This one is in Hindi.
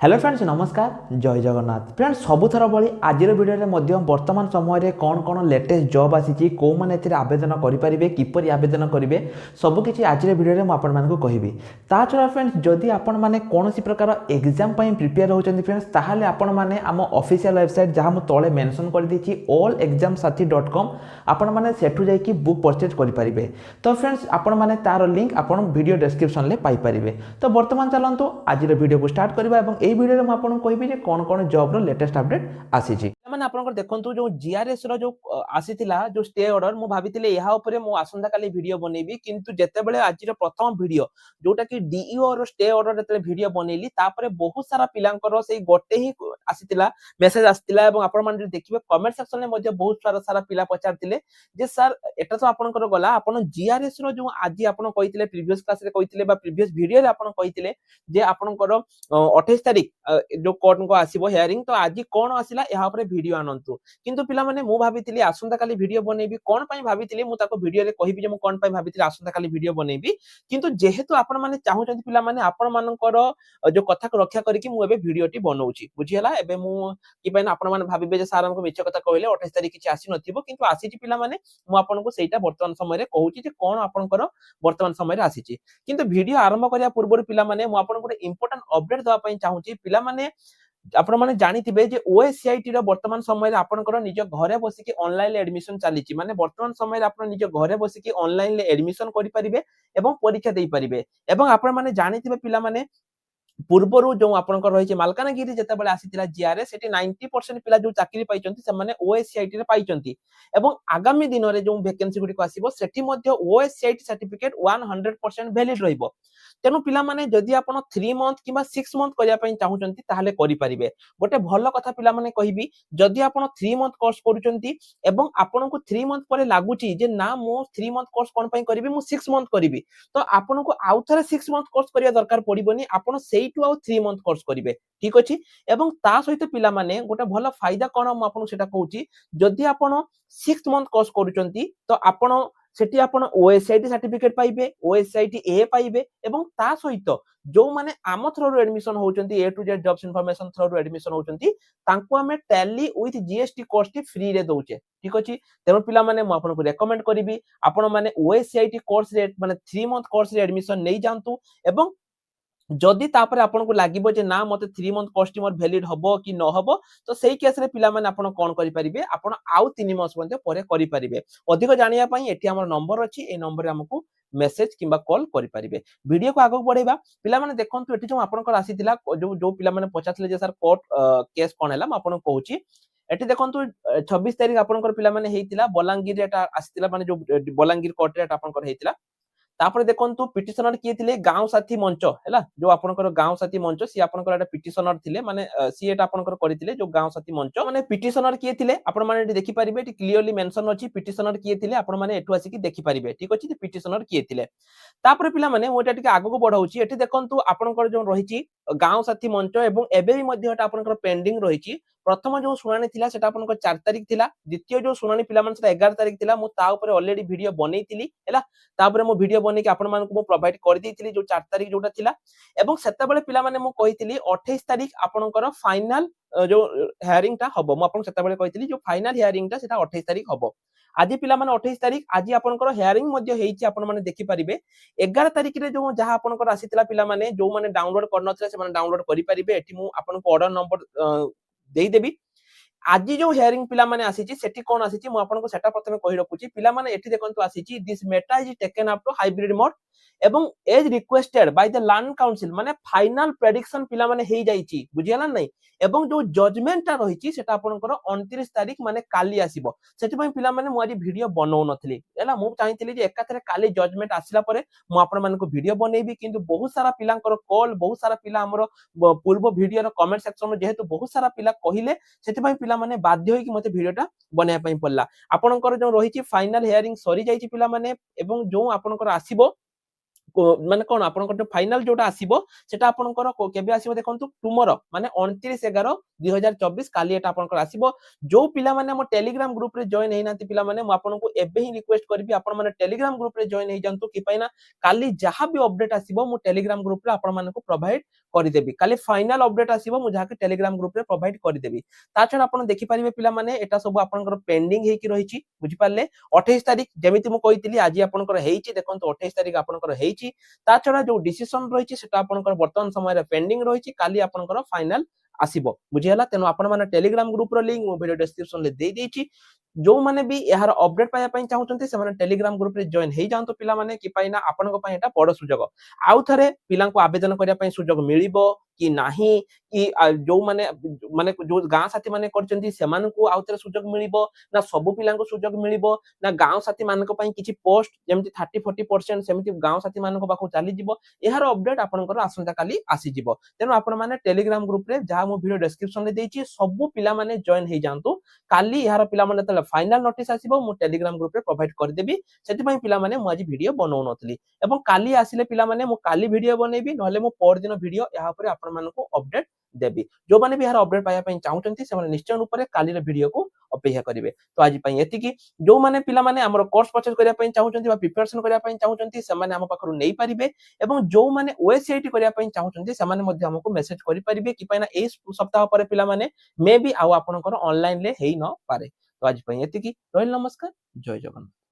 हेलो फ्रेंड्स नमस्कार जय जगन्नाथ फ्रेंड्स सबुथर भाई आज वीडियो वर्तमान समय कौन कौन लेटेस्ट जॉब आसी कौ मैंने आवेदन करेंगे किपर आवेदन करेंगे सबकि आज वीडियो में कहबी ता छड़ा फ्रेंड्स जदि आपण मैंने कौन प्रकार एग्जाम प्रिपेयर होती फ्रेंड्स ताहले आपण मैंने आम ऑफिशियल वेबसाइट जहाँ मुझे तले मेंशन कर देछि allexamsathi.com आपण मैंने सेठू जाइए बुक परचेज करेंगे। तो फ्रेंड्स आपण मैंने तार लिंक आपण वीडियो डिस्क्रिप्शन में पाइपर। तो वर्तमान चलतु आज वीडियो को स्टार्ट करवा और এই ভিডিওরে ମୁଁ ଆପଣଙ୍କୁ କହିବି ଯେ কোন কোন জব ର লেটেস্ট আপডেট ଆସିଛି। ମାନେ ଆପଣଙ୍କର ଦେଖନ୍ତୁ ଯୋଉ ଜିଆରଏସ୍ ର ଯୋଉ ଆସିଥିଲା ଯୋଉ ଷ୍ଟେ ଅର୍ଡର ମୁଁ ଭାବିଥିଲି ଏହା ଉପରେ ମୁଁ ଆସନ୍ତା କାଲି ଭିଡିଓ ବନେଇବି କିନ୍ତୁ ଯେତେବେଳେ ଆଜିର ପ୍ରଥମ ଭିଡିଓ ଯୋଉଟା କି ଡିଇଓ ର ଷ୍ଟେ ଅର୍ଡର ଯେତେବେଳେ ଭିଡିଓ ବନେଇଲି ତାପରେ ବହୁତ ସାରା ପିଲାଙ୍କର ସେଇ ଗୋଟେ ହିଁ ଆସିଥିଲା ମେସେଜ ଆସିଥିଲା ଏବଂ ଆପଣ ମାନେ ଦେଖିବେ କମେଣ୍ଟ ସେକ୍ସନ ରେ ମଧ୍ୟ ବହୁତ ସାରା ପିଲା ପଚାରିଥିଲେ ଯେ ସାର୍ ଏଟା ତ ଆପଣଙ୍କର ଗଲା ଆପଣ ଜିଆରଏସ୍ ର ଯୋଉ ଆଜି ଆପଣ କହିଥିଲେ ପ୍ରିଭିୟସ୍ କ୍ଲାସ୍ ରେ କହିଥିଲେ ବା ପ୍ରିଭିୟସ୍ ଭିଡିଓ ରେ ଆପଣ କହିଥିଲେ ଯେ ଆପଣଙ୍କର 28 तारीख जो कोर्ट को आसीबो हियरिंग तो आज कोन आसिला एहा ऊपर वीडियो आनंतु किंतु पिला माने मु भाबितिली आसंता काली वीडियो बनेबी कोन पई भाबितिली मु ताको वीडियो रे कहिबी जे मु कोन पई भाबितिली आसंता काली वीडियो बनेबी किंतु जेहेतु आपण माने चाहउछन पिला माने आपण मानकर जो कथा को रक्षा करिकि मु एबे वीडियो टी बनौछि बुझियला एबे मु कि पई आपण माने भाबिबे जे सार हमको मिछ कथा कहले 28 तारीख किछि आसी नथिबो किंतु आसीछि पिला माने मु आपण को सेटा वर्तमान समय रे कहउछि जे कोन आपनकर वर्तमान समय रे आसीछि किंतु वीडियो आरंभ करिया पूर्व पिला माने मु आपण को इंपोर्टेंट अपडेट दवा पई चाहूची पिला माने आपण माने जानिथिबे जे ओएससीआईटी रो वर्तमान समय रे आपनकर निज घरे बसी के ऑनलाइन एडमिशन चालीची माने वर्तमान समय रे आपण निज घरे बसी के ऑनलाइन एडमिशन करि परिबे एवं परीक्षा देई परिबे एवं आपण माने जानिथिबे पिला माने पूर्वरु जो आपनकर रहिছে मालकानगिरी जेतेबेले आसीतिला जीआरएस सेठी 90% पिला जो चाकरी पाइचंती से माने ओएससीआईटी रे पाइचंती एवं आगामी दिन रे जो वैकेंसी गुडी को आसीबो सेठी मध्ये ओएससीआईटी सर्टिफिकेट 100% वैलिड रहिबो तेनु पिला माने जदि आपण 3 मंथ किबा 6 मंथ करिया पई चाहुचंती ताहाले करि परिबे गोटे भलो कथा पिला माने कहिबी जदि आपण 3 मंथ कोर्स करूचंती एवं आपण को 3 मंथ परे लागुची जे ना मो 3 मंथ कोर्स कोन पई करिबी मु 6 मंथ करिबी तो आपण को आउथरे 6 मंथ कोर्स करिया दरकार पडिबोनी आपण सेई टू आउ 3 मंथ कोर्स करिवे ठीक अछि एवं ता सहित पिला माने गोटे भलो फायदा कोन म आपण सेटा कहूची जदि आपण 6 मंथ कोर्स करूचंती तो आपण सेठी आपण ओएसआईटी सर्टिफिकेट पाइबे ओएसआईटी ए पाइबे एवं ता सहित जो माने आम थ्रू एडमिशन होचंती A to Z jobs information through admission होचंती तांको हमें टैली विथ जीएसटी कोर्स टी फ्री रे दोचे ठीक अछि तेनो पिला माने म आपन को रेकमेंड करिबी आपण माने ओएसआईटी कोर्स रे माने 3 मंथ कोर्स रे एडमिशन नै जानतु एवं जदि तापर आपन को लागिबो जे ना मते 3 मंथ कोर्स मोर वैलिड हबो कि न हबो तो सेही केस रे पिला माने आपन कोन करि परिबे आपन आउ 3 मास मध्ये परे करि परिबे अधिक जानिया पई एठी हमर नंबर अछि ए नंबर रे हमकु मेसेज किबा कॉल करि परिबे वीडियो को आगो बढ़ेबा पिला माने देखंतु एठी जो आपन को आसीतिला जो पिला माने पचासले जे सर कोर्ट केस कोन हैला म आपन कहूची एठी देखंतु 26 तारिख आपन को पिला माने हेतिला बलांगीर एटा आसीतिला माने जो बलांगीर कोर्ट रे एटा आपन को हेतिला तापर देखंतु पिटिशनर किए थिले गांव साथी मंच हैला जो आपनकर गांव साथी मंच सी आपनकर एटा पिटिशनर थिले माने सी एटा आपनकर करिथिले जो गांव साथी मंच माने पिटिशनर किए थिले आपण माने देखि परिबे एटी क्लियरली मेंशन अछि पिटिशनर किए थिले आपण माने एठु आसी कि देखि परिबे ठीक अछि पिटिशनर किए थिले तापर पिला माने ओटा टिके आगो को बढ़ाउची एटी देखंतु आपनकर जो रहिची गांव साथी मंच एवं एबे भी मध्ये एटा आपनकर पेंडिंग रहिची प्रथम जो सुनानी थिला सेटा आपनकर 4 तारिख थिला द्वितीय जो सुनानी पिला माने सेटा 11 तारिख थिला मु ता ऊपर ऑलरेडी वीडियो बनेइतिली हैला तापर मु वीडियो बने कि आपण मानकु मु प्रोवाइड कर देइतिली जो 4 तारिख जोटा थिला एवं सेता बेले पिला माने मु कहितिली 28 तारिख आपनकर फाइनल जो हियरिंग ता हबो मु आपण सेता बेले कहितिली जो फाइनल हियरिंग ता सेटा 28 तारिख हबो आज पिला माने 28 तारिख आज आपनकर हियरिंग मध्ये हेइची आपण माने देखि परिबे 11 तारिख रे जो जहा आपनकर आसीतिला पिला माने जो माने डाउनलोड करनथिले से माने डाउनलोड करि परिबे एठी मु आपनको ऑर्डर नंबर देई देबी आज जो हियरिंग पिला माने आसीची सेठी कोन आसीची मु आपनको सेटा प्रथमे कहि रखुची पिला माने एठी देखंतु आसीची this matter is taken up to hybrid mode एवं as requested by the learned counsel माने फाइनल प्रेडिक्शन पिला माने हेई जाईची बुझियाला नै एवं जो जजमेंट ता रहिची सेटा आपनकर 29 तारिख माने काली आसीबो सेठी पई पिला माने मु आज वीडियो बनौ नथली एला मु चाहितली जे एकाथरे काली जजमेंट आसिला परे मु आपण मानको वीडियो बनेबी किंतु बहुत सारा पिलांकर कॉल बहुत सारा पिला हमर पूर्व वीडियो रो कमेंट सेक्शन में जेहेतु बहुत सारा पिला कहिले सेठी पई पिला माने बाध्य होई कि मते वीडियोटा बनाया पई पड़ला आपनकर जो रहिची फाइनल हियरिंग सरी जाईची पिला माने एवं जो आपनकर आसीबो माने कोन आपनकर फाइनल जोटा आसीबो सेटा आपनकर केबे आसीबो देखंतु टुमरो माने 29/11/2024 काली एटा आपनकर आसीबो जो पिला माने हम टेलीग्राम ग्रुप रे जॉइन हेइ नांती पिला माने म आपनको एबे ही रिक्वेस्ट करबी आपण माने टेलीग्राम ग्रुप रे जॉइन हेइ जानतु कि पैना काली जहा भी अपडेट आसीबो मु टेलीग्राम ग्रुप रे आपण मानको प्रोवाइड କରିଦେବି କାଲି ଫାଇନାଲ ଅପଡେଟ ଆସିବ ମୁଁ ଯାହାକି ଟେଲିଗ୍ରାମ ଗ୍ରୁପରେ ପ୍ରୋଭାଇଡ କରିଦେବି ତା ଛଡା ଆପଣ ଦେଖିପାରିବେ ପିଲାମାନେ ଏଟା ସବୁ ଆପଣଙ୍କର ପେଣ୍ଡିଂ ହେଇକି ରହିଛି ବୁଝିପାରିଲେ 28 ତାରିଖ ଯେମିତି ମୁଁ କହିଥିଲି ଆଜି ଆପଣଙ୍କର ହେଇଛି ଦେଖନ୍ତୁ 28 ତାରିଖ ଆପଣଙ୍କର ହେଇଛି ତା ଛଡା ଯୋଉ ଡିସିସନ ରହିଛି ସେଟା ଆପଣଙ୍କର ବର୍ତ୍ତମାନ ସମୟରେ ପେଣ୍ଡିଂ ରହିଛି କାଲି ଆପଣଙ୍କର ଫାଇନାଲ ଆସିବ ବୁଝିହେଲା ତେଣୁ ଆପଣ ମାନେ ଟେଲିଗ୍ରାମ ଗ୍ରୁପର ଲିଙ୍କ ମୁଁ ଭିडिଓ ଡେସ୍କ୍ରିପ୍ସନ ରେ ଦେଇ ଦେଇଛି ଯୋଉମାନେ ବି ଏହାର ଅପଡେଟ ପାଇବା ପାଇଁ ଚାହୁଁଛନ୍ତି ସେମାନେ ଟେଲିଗ୍ରାମ ଗ୍ରୁପରେ ଜଏନ ହେଇଯାଆନ୍ତୁ ପିଲାମାନେ କି ପାଇଁ ନା ଆପଣଙ୍କ ପାଇଁ ଏଟା ବଡ ସୁଯୋଗ ଆଉ ଥରେ ପିଲାଙ୍କୁ ଆବେଦନ କରିବା ପାଇଁ ସୁଯୋଗ ମିଳିବ କି ନାହିଁ କି ଯୋଉମାନେ ମାନେ ଯୋଉ ଗାଁ ସାଥୀ ମାନେ କରିଛନ୍ତି ସେମାନଙ୍କୁ ଆଉ ଥରେ ସୁଯୋଗ ମିଳିବ ନା ସବୁ ପିଲାଙ୍କୁ ସୁଯୋଗ ମିଳିବ ନା ଗାଁ ସାଥୀ ମାନଙ୍କ ପାଇଁ କିଛି ପୋଷ୍ଟ ଯେମିତି 30-40% ସେମିତି ଗାଁ ସାଥୀ ମାନଙ୍କ ପାଖକୁ ଚାଲିଯିବ ଏହାର ଅପଡେଟ ଆପଣଙ୍କର ଆସନ୍ତା କାଲି ଆସିଯିବ ତେଣୁ ଆପଣ ମାନେ ଟେଲିଗ୍ରାମ ଗ୍ରୁପରେ ଯାହା ମୁଁ ଭିଡିଓ ଡେସ୍କ୍ରିପ୍ସନ ରେ ଦେଇଛି ସବୁ ପିଲାମାନେ ଜଏନ ହେଇଯାଆନ୍ତୁ କାଲି ଏହାର ପିଲାମାନେ ଯେତେବେଳେ ଫାଇନାଲ ନୋଟିସ ଆସିବ ମୁଁ ଟେଲିଗ୍ରାମ ଗ୍ରୁପରେ ପ୍ରୋଭାଇଡ କରିଦେବି ସେଥିପାଇଁ ପିଲାମାନେ ମୁଁ ଆଜି ଭିଡିଓ ବନଉନଥିଲି ଏବଂ କାଲି ଆସିଲେ ପିଲାମାନେ ମୁଁ କାଲି ଭିଡିଓ ବନେଇବି ନହେଲେ ମୁଁ ପରଦିନ ଭିଡିଓ ଏହା ଉପରେ ଆପଣମାନଙ୍କୁ ଅପଡେଟ ଦେବି ଯୋଉମାନେ ବି ଏହାର ଅପଡେଟ ପାଇବା ପାଇଁ ଚାହୁଁଛନ୍ତି ସେମାନେ ନିଶ୍ଚୟ ରୂପରେ କାଲିର ଭିଡିଓକୁ ଅପେକ୍ଷା କରିବେ ତ ଆଜି ପାଇଁ ଏତିକି ଯୋଉମାନେ ପିଲାମାନେ ଆମର କୋର୍ସ ପରଚେଜ କରିବା ପାଇଁ ଚାହୁଁଛନ୍ତି ବା ପ୍ରିପାରେସନ କରିବା ପାଇଁ ଚାହୁଁଛନ୍ତି ସେମାନେ ଆମ ପାଖରୁ ନେଇପାରିବେ ଏବଂ ଯୋଉମାନେ ଓଏସିଆଇଟି କରିବା ପାଇଁ ଚାହୁଁଛନ୍ତି ସେମାନେ ମଧ୍ୟ ଆମକୁ ମେସେଜ କରିପାରିବେ କି ପାଇଁ ନା ଏଇ ସପ୍ତାହ ପରେ ପିଲାମାନେ ମେ ବି ଆଉ ଆପଣଙ୍କର ଅନଲାଇନ ରେ ହେଇ ନ ପାରେ ତ ଆଜି ପାଇଁ ଏତିକି ରହିଲି ନମସ୍କାର ଜୟ ଜଗନ୍ନାଥ